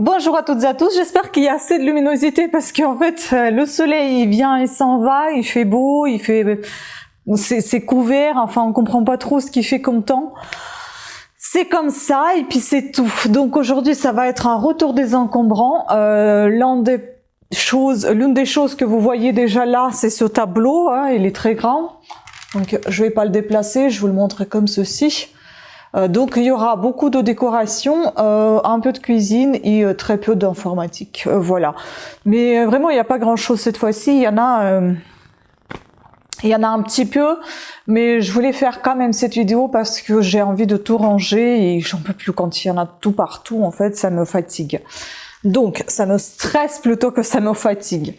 Bonjour à toutes et à tous, j'espère qu'il y a assez de luminosité parce qu'en fait le soleil il vient et s'en va, il fait beau, c'est couvert, enfin on comprend pas trop ce qu'il fait comme temps. C'est comme ça et puis c'est tout. Donc aujourd'hui ça va être un retour des encombrants. L'une des choses que vous voyez déjà là, c'est ce tableau, hein, il est très grand. Donc je vais pas le déplacer, je vous le montrer comme ceci. Donc il y aura beaucoup de décoration, un peu de cuisine et très peu d'informatique. Voilà. Mais vraiment il n'y a pas grand chose cette fois-ci. Il y en a un petit peu, mais je voulais faire quand même cette vidéo parce que j'ai envie de tout ranger et j'en peux plus quand il y en a tout partout. En fait, ça me fatigue. Donc ça me stresse plutôt que ça me fatigue.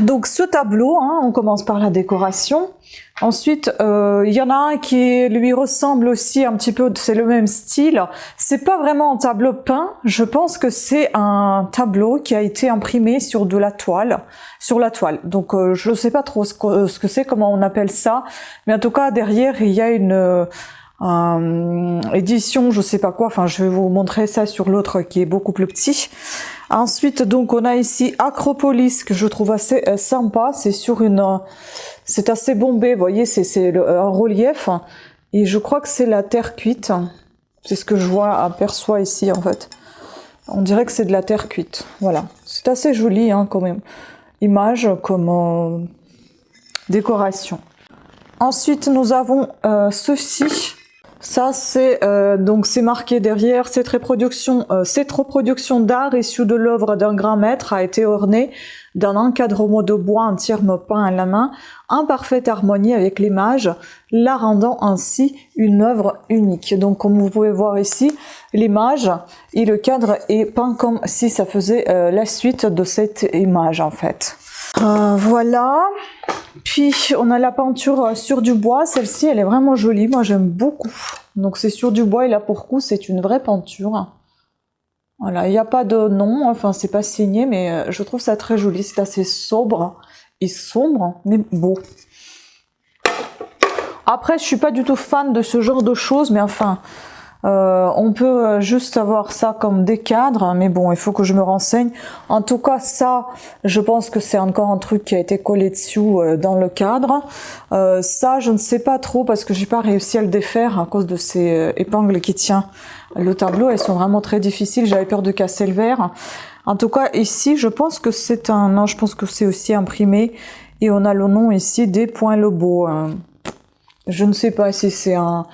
Donc ce tableau, hein, on commence par la décoration. Ensuite, il y en a un qui lui ressemble aussi un petit peu, c'est le même style. C'est pas vraiment un tableau peint, je pense que c'est un tableau qui a été imprimé sur de la toile, Donc je sais pas trop ce que c'est, comment on appelle ça, mais en tout cas derrière il y a une édition, je sais pas quoi. Enfin, je vais vous montrer ça sur l'autre qui est beaucoup plus petit. Ensuite, donc, on a ici Acropolis que je trouve assez sympa. C'est sur c'est assez bombé, vous voyez, c'est un relief. Et je crois que c'est la terre cuite. C'est ce que je aperçois ici, en fait. On dirait que c'est de la terre cuite. Voilà. C'est assez joli, hein, quand même. Image comme décoration. Ensuite, nous avons ceci. Ça, c'est donc c'est marqué derrière, cette reproduction d'art issue de l'œuvre d'un grand maître a été ornée d'un encadrement de bois entièrement peint à la main, en parfaite harmonie avec l'image, la rendant ainsi une œuvre unique. Donc, comme vous pouvez voir ici, l'image et le cadre est peint comme si ça faisait la suite de cette image, en fait. Voilà. Puis on a la peinture sur du bois, celle-ci elle est vraiment jolie, moi j'aime beaucoup. Donc c'est sur du bois et là pour coup c'est une vraie peinture. Voilà, il n'y a pas de nom, enfin c'est pas signé, mais je trouve ça très joli, c'est assez sobre et sombre, mais beau. Après je suis pas du tout fan de ce genre de choses, mais enfin on peut juste avoir ça comme des cadres, mais bon, il faut que je me renseigne. En tout cas, ça, je pense que c'est encore un truc qui a été collé dessous dans le cadre. Ça, je ne sais pas trop parce que j'ai pas réussi à le défaire à cause de ces épingles qui tiennent le tableau. Elles sont vraiment très difficiles. J'avais peur de casser le verre. En tout cas, ici, je pense que c'est non, je pense que c'est aussi imprimé. Et on a le nom ici des Points Lebeau. Je ne sais pas si c'est un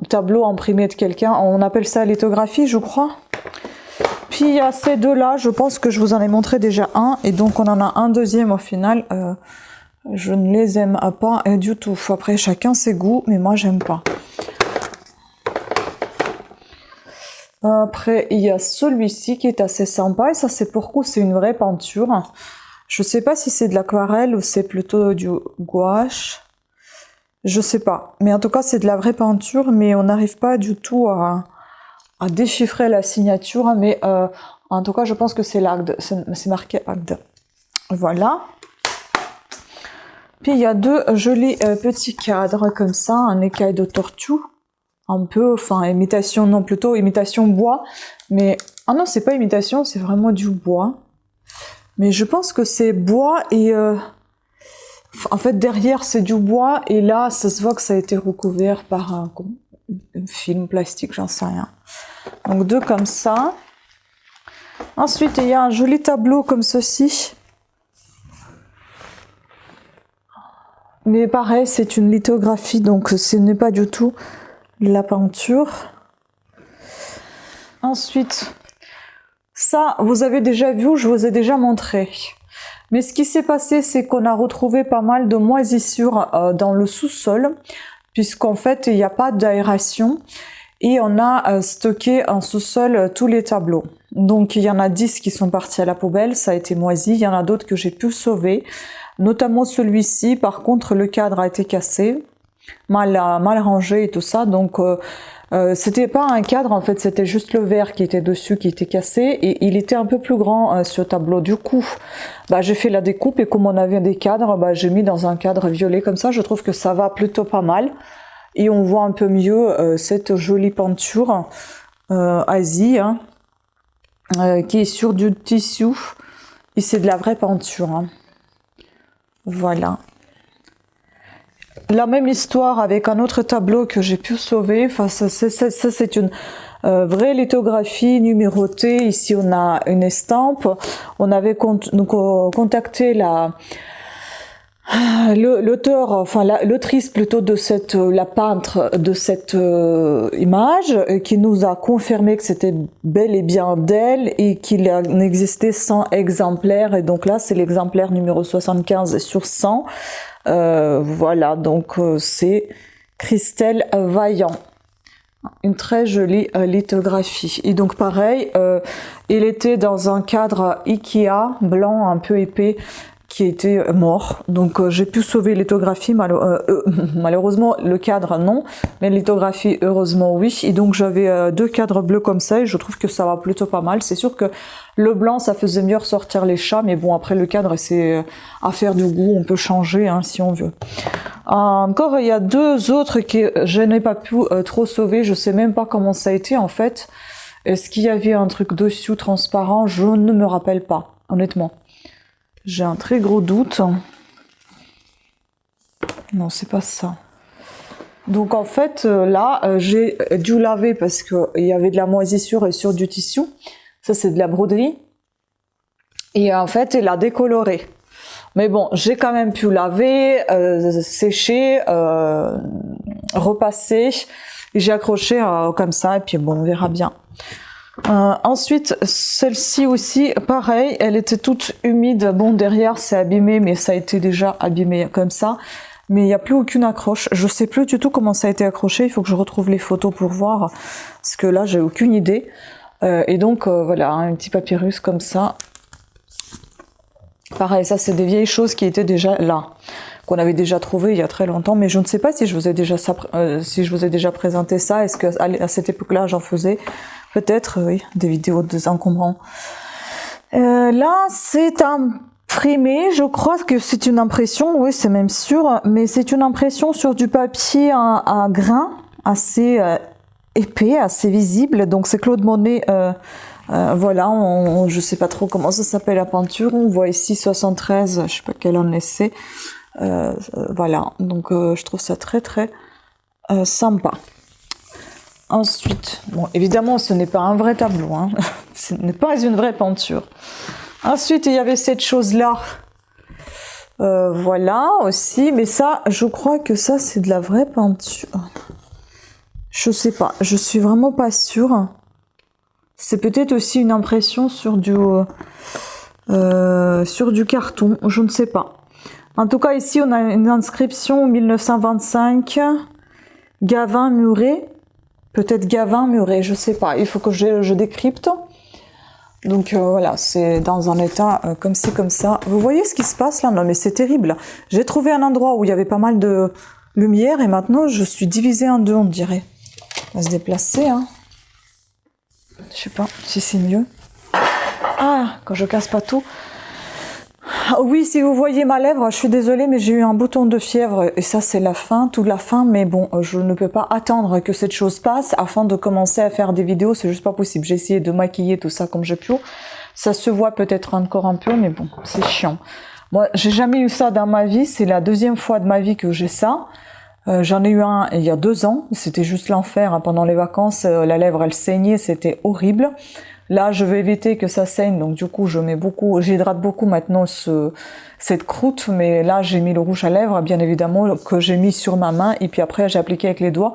tableau imprimé de quelqu'un, on appelle ça lithographie, je crois. Puis il y a ces deux-là, je pense que je vous en ai montré déjà un, et donc on en a un deuxième au final. Je ne les aime pas du tout. Après, chacun ses goûts, mais moi j'aime pas. Après, il y a celui-ci qui est assez sympa, et ça c'est pour coup, c'est une vraie peinture. Je sais pas si c'est de l'aquarelle ou c'est plutôt du gouache. Je sais pas, mais en tout cas c'est de la vraie peinture, mais on n'arrive pas du tout à déchiffrer la signature, mais en tout cas je pense que c'est l'Agde, c'est marqué Agde. Voilà. Puis il y a deux jolis petits cadres comme ça, un écaille de tortue, un peu, enfin imitation, non plutôt imitation bois, mais ah non c'est pas imitation, c'est vraiment du bois, mais je pense que c'est bois et en fait, derrière, c'est du bois, et là, ça se voit que ça a été recouvert par un film plastique, j'en sais rien. Donc, deux comme ça. Ensuite, il y a un joli tableau comme ceci. Mais pareil, c'est une lithographie, donc ce n'est pas du tout la peinture. Ensuite, ça, vous avez déjà vu, je vous ai déjà montré. Mais ce qui s'est passé, c'est qu'on a retrouvé pas mal de moisissures dans le sous-sol, puisqu'en fait, il n'y a pas d'aération, et on a stocké en sous-sol tous les tableaux. Donc, il y en a 10 qui sont partis à la poubelle, ça a été moisi, il y en a d'autres que j'ai pu sauver, notamment celui-ci. Par contre, le cadre a été cassé, mal rangé et tout ça, donc c'était pas un cadre en fait, c'était juste le verre qui était dessus qui était cassé, et il était un peu plus grand ce tableau. Du coup, j'ai fait la découpe, et comme on avait des cadres, j'ai mis dans un cadre violet comme ça. Je trouve que ça va plutôt pas mal, et on voit un peu mieux cette jolie peinture Asie, hein, qui est sur du tissu. Et c'est de la vraie peinture. Hein. Voilà. La même histoire avec un autre tableau que j'ai pu sauver. Enfin, ça c'est une vraie lithographie numérotée. Ici, on a une estampe. On avait contacté l'auteur, enfin l'autrice plutôt de la peintre de cette image, qui nous a confirmé que c'était bel et bien d'elle et qu'il en existait 100 exemplaires. Et donc là, c'est l'exemplaire numéro 75 sur 100. Voilà, donc c'est Christelle Vaillant. Une très jolie lithographie. Et donc pareil, il était dans un cadre Ikea blanc un peu épais qui était mort. Donc j'ai pu sauver lithographie, malheureusement le cadre non, mais lithographie heureusement oui. Et donc j'avais 2 cadres bleus comme ça et je trouve que ça va plutôt pas mal. C'est sûr que le blanc ça faisait mieux ressortir les chats, mais bon après le cadre c'est affaire du goût, on peut changer hein, si on veut. Encore il y a 2 autres que je n'ai pas pu trop sauver, je sais même pas comment ça a été en fait. Est-ce qu'il y avait un truc dessus transparent? Je ne me rappelle pas, honnêtement. J'ai un très gros doute. Non, c'est pas ça. Donc en fait, là, j'ai dû laver parce qu'il y avait de la moisissure et sur du tissu. Ça, c'est de la broderie. Et en fait, elle a décoloré. Mais bon, j'ai quand même pu laver, sécher, repasser. Et j'ai accroché comme ça. Et puis bon, on verra bien. Ensuite, celle-ci aussi, pareil, elle était toute humide. Bon, derrière, c'est abîmé, mais ça a été déjà abîmé comme ça. Mais il n'y a plus aucune accroche. Je sais plus du tout comment ça a été accroché. Il faut que je retrouve les photos pour voir. Parce que là, j'ai aucune idée. Et donc, voilà, un petit papyrus comme ça. Pareil, ça, c'est des vieilles choses qui étaient déjà là. Qu'on avait déjà trouvé il y a très longtemps. Mais je ne sais pas si je vous ai déjà présenté ça. Est-ce qu'à cette époque-là, j'en faisais? Peut-être, oui, des vidéos de désencombrants. Là, c'est imprimé. Je crois que c'est une impression, oui, c'est même sûr. Mais c'est une impression sur du papier à grains, assez épais, assez visible. Donc, c'est Claude Monet. Voilà, je sais pas trop comment ça s'appelle la peinture. On voit ici 73, je sais pas quelle année c'est. Voilà, donc je trouve ça très, très sympa. Ensuite, bon, évidemment, ce n'est pas un vrai tableau, hein. Ce n'est pas une vraie peinture. Ensuite, il y avait cette chose-là. Voilà, aussi. Mais ça, je crois que ça, c'est de la vraie peinture. Je sais pas. Je suis vraiment pas sûre. C'est peut-être aussi une impression sur du carton. Je ne sais pas. En tout cas, ici, on a une inscription 1925. Gavin Muret. Peut-être Gavin Muret, je sais pas. Il faut que je décrypte. Donc voilà, c'est dans un état comme ci, comme ça. Vous voyez ce qui se passe là? Non mais c'est terrible. J'ai trouvé un endroit où il y avait pas mal de lumière et maintenant je suis divisée en deux, on dirait. On va se déplacer, hein. Je sais pas si c'est mieux. Ah, quand je casse pas tout. Oui, si vous voyez ma lèvre, je suis désolée, mais j'ai eu un bouton de fièvre et ça c'est la fin, toute la fin. Mais bon, je ne peux pas attendre que cette chose passe afin de commencer à faire des vidéos, c'est juste pas possible. J'ai essayé de maquiller tout ça comme j'ai pu. Ça se voit peut-être encore un peu, mais bon, c'est chiant. Moi, j'ai jamais eu ça dans ma vie, c'est la 2e fois de ma vie que j'ai ça. J'en ai eu un il y a 2 ans, c'était juste l'enfer. Pendant les vacances, la lèvre elle saignait, c'était horrible. Là, je vais éviter que ça saigne, donc du coup, j'hydrate beaucoup maintenant cette croûte, mais là, j'ai mis le rouge à lèvres, bien évidemment, que j'ai mis sur ma main, et puis après, j'ai appliqué avec les doigts.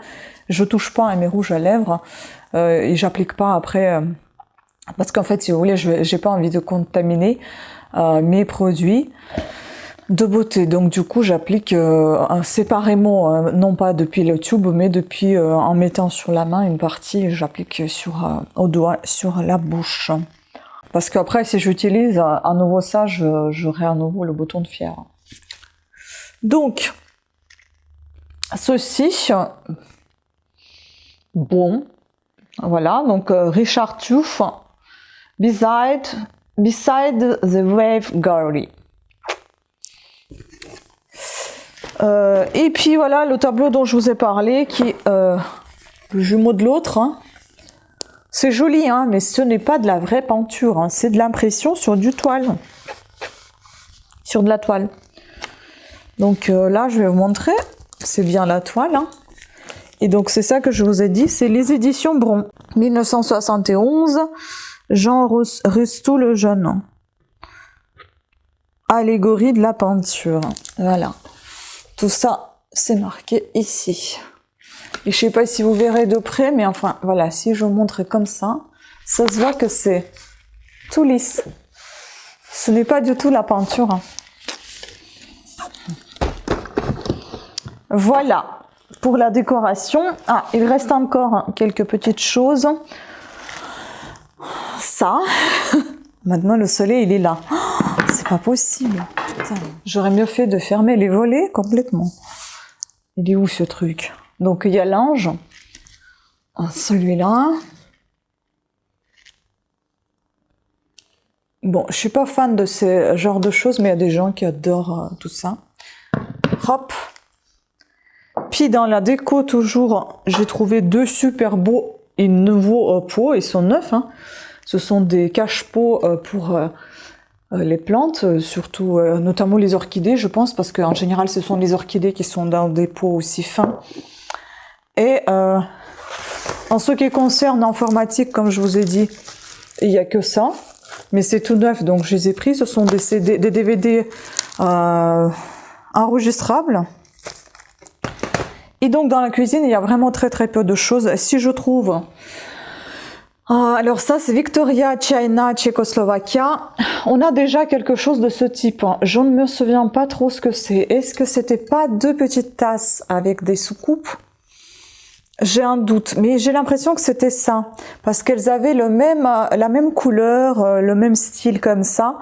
Je touche pas à mes rouges à lèvres, et j'applique pas après, parce qu'en fait, si vous voulez, j'ai pas envie de contaminer mes produits de beauté. Donc du coup, j'applique séparément, non pas depuis le tube, mais depuis en mettant sur la main une partie, j'applique au doigt, sur la bouche. Parce qu'après, si j'utilise à nouveau ça, j'aurai à nouveau le bouton de fièvre. Donc, ceci, bon, voilà, donc Richard Tuff, Beside the Wave Gallery. Et puis voilà le tableau dont je vous ai parlé, qui est le jumeau de l'autre, hein. C'est joli, hein, mais ce n'est pas de la vraie peinture, hein, c'est de l'impression sur du toile. Sur de la toile. Donc là, je vais vous montrer, c'est bien la toile. Hein. Et donc, c'est ça que je vous ai dit, c'est les éditions Bron. 1971, Jean Rustou le Jeune. Allégorie de la peinture. Voilà. Tout ça, c'est marqué ici. Et je sais pas si vous verrez de près, mais enfin, voilà, si je vous montre comme ça se voit que c'est tout lisse. Ce n'est pas du tout la peinture. Hein. Voilà. Pour la décoration. Ah, il reste encore quelques petites choses. Ça. Maintenant, le soleil, il est là. C'est pas possible. J'aurais mieux fait de fermer les volets complètement. Il est où ce truc? Donc il y a l'ange, celui-là. Bon, je suis pas fan de ce genre de choses, mais il y a des gens qui adorent tout ça. Hop. Puis dans la déco toujours, j'ai trouvé deux super beaux et nouveaux pots. Ils sont neufs. Hein. Ce sont des cache-pots pour les plantes, surtout notamment les orchidées, je pense, parce qu'en général, ce sont les orchidées qui sont dans des pots aussi fins. Et en ce qui concerne l'informatique, comme je vous ai dit, il n'y a que ça. Mais c'est tout neuf, donc je les ai pris. Ce sont des CD, des DVD enregistrables. Et donc dans la cuisine, il y a vraiment très peu de choses. Si je trouve... alors ça, c'est Victoria, China, Tchécoslovaquia. On a déjà quelque chose de ce type. Je ne me souviens pas trop ce que c'est. Est-ce que c'était pas deux petites tasses avec des soucoupes? J'ai un doute, mais j'ai l'impression que c'était ça, parce qu'elles avaient la même couleur, le même style comme ça.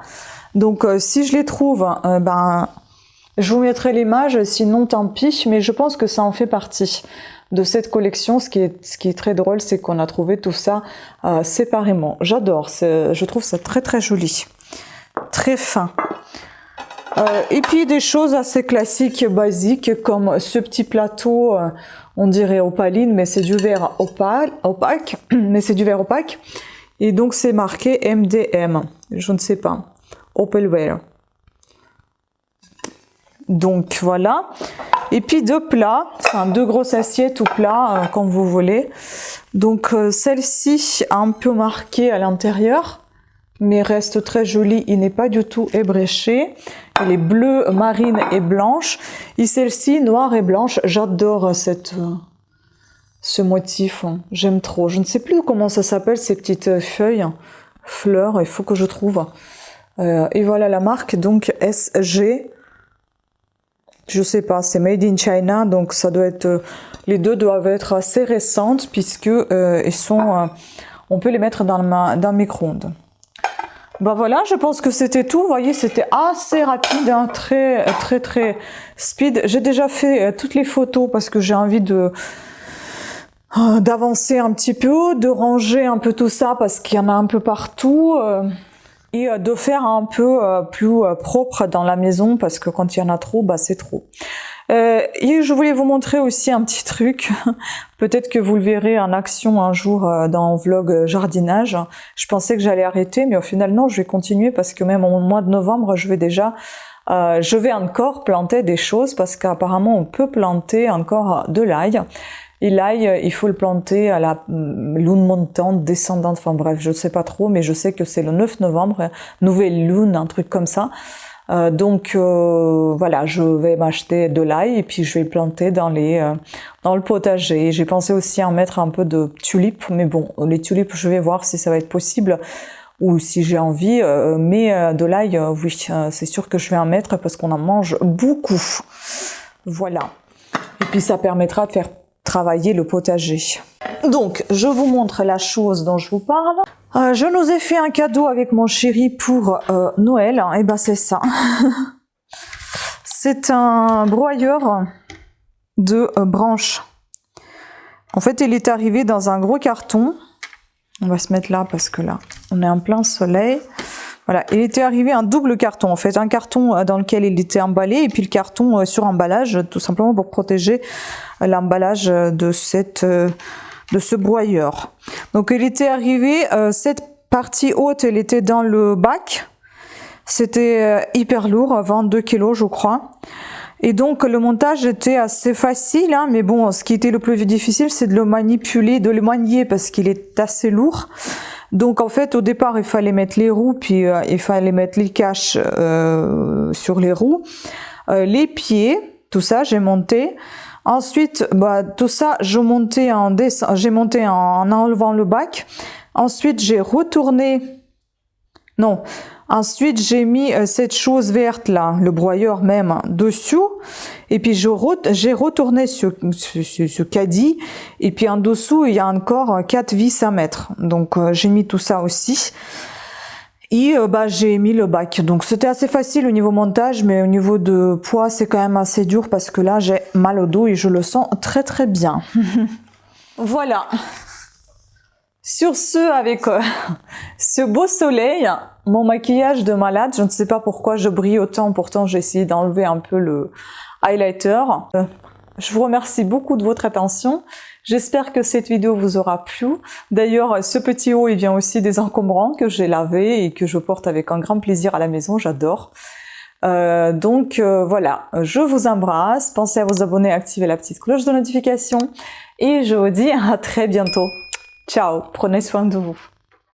Donc si je les trouve, ben je vous mettrai l'image, sinon tant pis, mais je pense que ça en fait partie de cette collection. Ce qui est très drôle, c'est qu'on a trouvé tout ça séparément. J'adore, je trouve ça très joli, très fin. Et puis des choses assez classiques, basiques, comme ce petit plateau, on dirait opaline, mais c'est du verre opaque, mais c'est du verre opaque. Et donc c'est marqué MDM, je ne sais pas, Opalware. Donc voilà. Et puis deux plats, enfin deux grosses assiettes ou plats, comme vous voulez. Donc celle-ci a un peu marqué à l'intérieur, mais reste très jolie, il n'est pas du tout ébréché. Elle est bleue, marine et blanche. Et celle-ci, noire et blanche. J'adore ce motif. J'aime trop. Je ne sais plus comment ça s'appelle, ces petites feuilles, fleurs. Il faut que je trouve. Et voilà la marque, donc SG. Je sais pas, c'est Made in China, donc ça doit être... les deux doivent être assez récentes, puisque ils sont... on peut les mettre dans le micro-ondes. Ben voilà, je pense que c'était tout. Vous voyez, c'était assez rapide, hein, très speed. J'ai déjà fait toutes les photos parce que j'ai envie d'avancer un petit peu, de ranger un peu tout ça parce qu'il y en a un peu partout et de faire un peu plus propre dans la maison parce que quand il y en a trop, bah c'est trop. Et je voulais vous montrer aussi un petit truc, peut-être que vous le verrez en action un jour dans un vlog jardinage. Je pensais que j'allais arrêter, mais au final non, je vais continuer parce que même au mois de novembre, je vais encore planter des choses parce qu'apparemment on peut planter encore de l'ail. Et l'ail, il faut le planter à la lune montante, descendante, enfin bref, je ne sais pas trop, mais je sais que c'est le 9 novembre, nouvelle lune, un truc comme ça. Donc voilà, je vais m'acheter de l'ail et puis je vais le planter dans le potager. J'ai pensé aussi à en mettre un peu de tulipes, mais bon, les tulipes, je vais voir si ça va être possible ou si j'ai envie. Mais de l'ail, oui, c'est sûr que je vais en mettre parce qu'on en mange beaucoup. Voilà. Et puis ça permettra de faire travailler le potager. Donc, je vous montre la chose dont je vous parle. Je nous ai fait un cadeau avec mon chéri pour Noël. Et ben c'est ça. C'est un broyeur de branches. En fait, il est arrivé dans un gros carton. On va se mettre là parce que là, on est en plein soleil. Voilà, il était arrivé un double carton, en fait, un carton dans lequel il était emballé et puis le carton sur emballage, tout simplement pour protéger l'emballage de de ce broyeur. Donc il était arrivé, cette partie haute, elle était dans le bac. C'était hyper lourd, 22 kilos je crois. Et donc le montage était assez facile, hein, mais bon, ce qui était le plus difficile, c'est de le manipuler, de le manier parce qu'il est assez lourd. Donc en fait, au départ, il fallait mettre les roues, puis il fallait mettre les caches sur les roues, les pieds, tout ça, j'ai monté. Ensuite, tout ça, j'ai monté en enlevant le bac. Ensuite, j'ai retourné. Non. Ensuite, j'ai mis cette chose verte là, le broyeur même, dessous. Et puis, j'ai retourné ce caddie. Et puis, en dessous, il y a encore 4 vis à mettre. Donc, j'ai mis tout ça aussi. Et j'ai mis le bac. Donc, c'était assez facile au niveau montage, mais au niveau de poids, c'est quand même assez dur parce que là, j'ai mal au dos et je le sens très très bien. Voilà. Sur ce, avec ce beau soleil, mon maquillage de malade, je ne sais pas pourquoi je brille autant, pourtant j'ai essayé d'enlever un peu le highlighter. Je vous remercie beaucoup de votre attention. J'espère que cette vidéo vous aura plu. D'ailleurs, ce petit haut, il vient aussi des encombrants que j'ai lavé et que je porte avec un grand plaisir à la maison, j'adore. Voilà, je vous embrasse. Pensez à vous abonner et activer la petite cloche de notification. Et je vous dis à très bientôt. Ciao, prenez soin de vous.